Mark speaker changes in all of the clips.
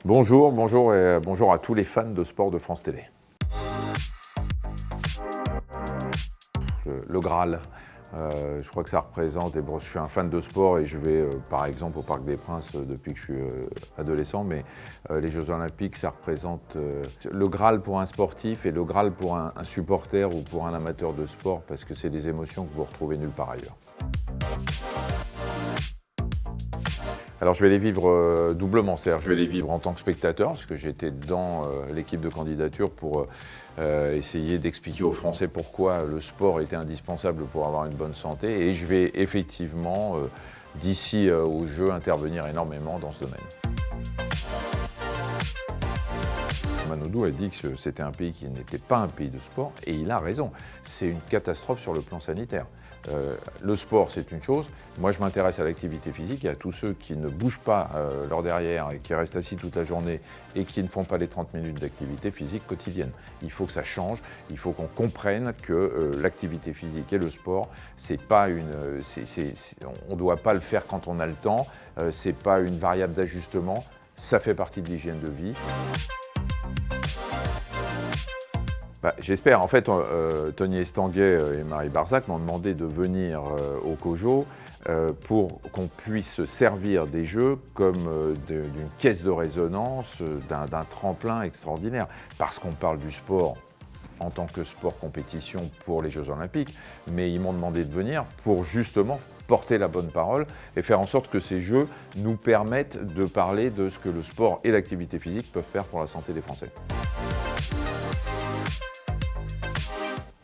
Speaker 1: Bonjour, bonjour et bonjour à tous les fans de sport de France Télé. Le Graal, je crois que ça représente, et bon, je suis un fan de sport et je vais par exemple au Parc des Princes depuis que je suis adolescent, mais les Jeux Olympiques, ça représente le Graal pour un sportif et le Graal pour un supporter ou pour un amateur de sport, parce que c'est des émotions que vous retrouvez nulle part ailleurs. Alors je vais les vivre doublement, c'est-à-dire je vais les vivre en tant que spectateur, parce que j'étais dans l'équipe de candidature pour essayer d'expliquer aux Français pourquoi le sport était indispensable pour avoir une bonne santé, et je vais effectivement, d'ici aux Jeux, intervenir énormément dans ce domaine. Manodou a dit que c'était un pays qui n'était pas un pays de sport, et il a raison. C'est une catastrophe sur le plan sanitaire. Le sport, c'est une chose. Moi, je m'intéresse à l'activité physique et à tous ceux qui ne bougent pas leur derrière et qui restent assis toute la journée et qui ne font pas les 30 minutes d'activité physique quotidienne. Il faut que ça change. Il faut qu'on comprenne que l'activité physique et le sport, c'est pas on ne doit pas le faire quand on a le temps. C'est pas une variable d'ajustement. Ça fait partie de l'hygiène de vie. J'espère. En fait, Tony Estanguet et Marie Barzac m'ont demandé de venir au COJO pour qu'on puisse servir des Jeux comme d'une caisse de résonance, d'un tremplin extraordinaire. Parce qu'on parle du sport en tant que sport compétition pour les Jeux Olympiques, mais ils m'ont demandé de venir pour justement porter la bonne parole et faire en sorte que ces Jeux nous permettent de parler de ce que le sport et l'activité physique peuvent faire pour la santé des Français.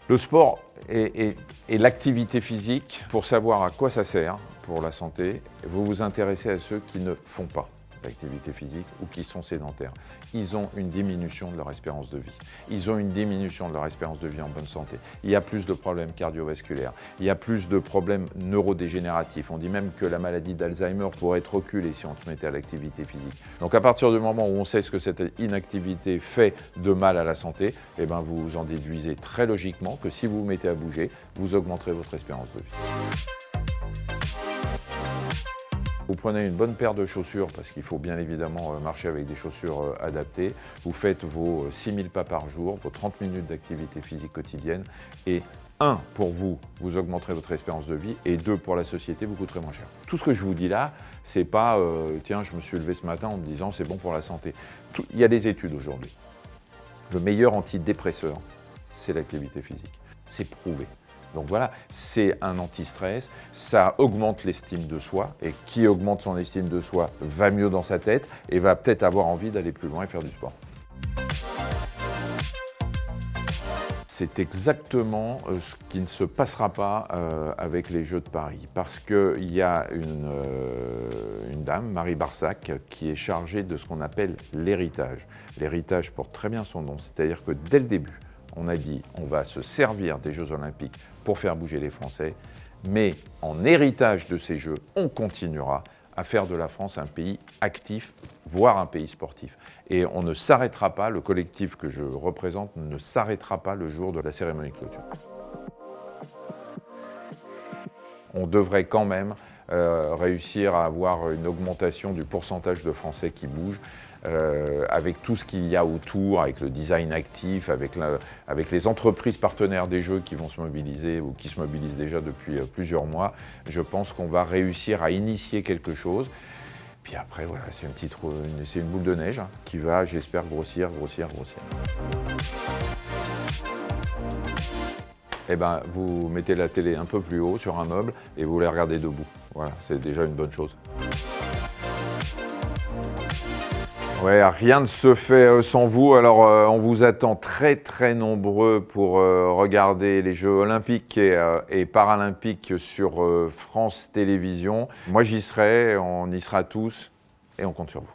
Speaker 1: Le sport et l'activité physique, pour savoir à quoi ça sert pour la santé, vous vous intéressez à ceux qui ne font pas d'activité physique ou qui sont sédentaires. Ils ont une diminution de leur espérance de vie. Ils ont une diminution de leur espérance de vie en bonne santé. Il y a plus de problèmes cardiovasculaires. Il y a plus de problèmes neurodégénératifs. On dit même que la maladie d'Alzheimer pourrait être reculée si on se mettait à l'activité physique. Donc à partir du moment où on sait ce que cette inactivité fait de mal à la santé, eh ben vous en déduisez très logiquement que si vous vous mettez à bouger, vous augmenterez votre espérance de vie. Vous prenez une bonne paire de chaussures, parce qu'il faut bien évidemment marcher avec des chaussures adaptées. Vous faites vos 6000 pas par jour, vos 30 minutes d'activité physique quotidienne. Et 1, pour vous, vous augmenterez votre espérance de vie. Et 2, pour la société, vous coûterez moins cher. Tout ce que je vous dis là, c'est pas tiens, je me suis levé ce matin en me disant c'est bon pour la santé. Il y a des études aujourd'hui. Le meilleur antidépresseur, c'est l'activité physique. C'est prouvé. Donc voilà, c'est un anti-stress, ça augmente l'estime de soi, et qui augmente son estime de soi va mieux dans sa tête et va peut-être avoir envie d'aller plus loin et faire du sport. C'est exactement ce qui ne se passera pas avec les Jeux de Paris, parce qu'il y a une dame, Marie Barzac, qui est chargée de ce qu'on appelle l'héritage. L'héritage porte très bien son nom, c'est-à-dire que dès le début, on a dit on va se servir des Jeux Olympiques pour faire bouger les Français, mais en héritage de ces Jeux, on continuera à faire de la France un pays actif, voire un pays sportif. Et on ne s'arrêtera pas, le collectif que je représente ne s'arrêtera pas le jour de la cérémonie de clôture. On devrait quand même réussir à avoir une augmentation du pourcentage de Français qui bougent, avec tout ce qu'il y a autour, avec le design actif, avec les entreprises partenaires des Jeux qui vont se mobiliser ou qui se mobilisent déjà depuis plusieurs mois. Je pense qu'on va réussir à initier quelque chose. Puis après, voilà, c'est une boule de neige qui va, j'espère, grossir. Eh ben, vous mettez la télé un peu plus haut sur un meuble et vous les regardez debout. Voilà, c'est déjà une bonne chose. Ouais, rien ne se fait sans vous. Alors, on vous attend très nombreux pour regarder les Jeux olympiques et paralympiques sur France Télévisions. Moi, j'y serai, on y sera tous et on compte sur vous.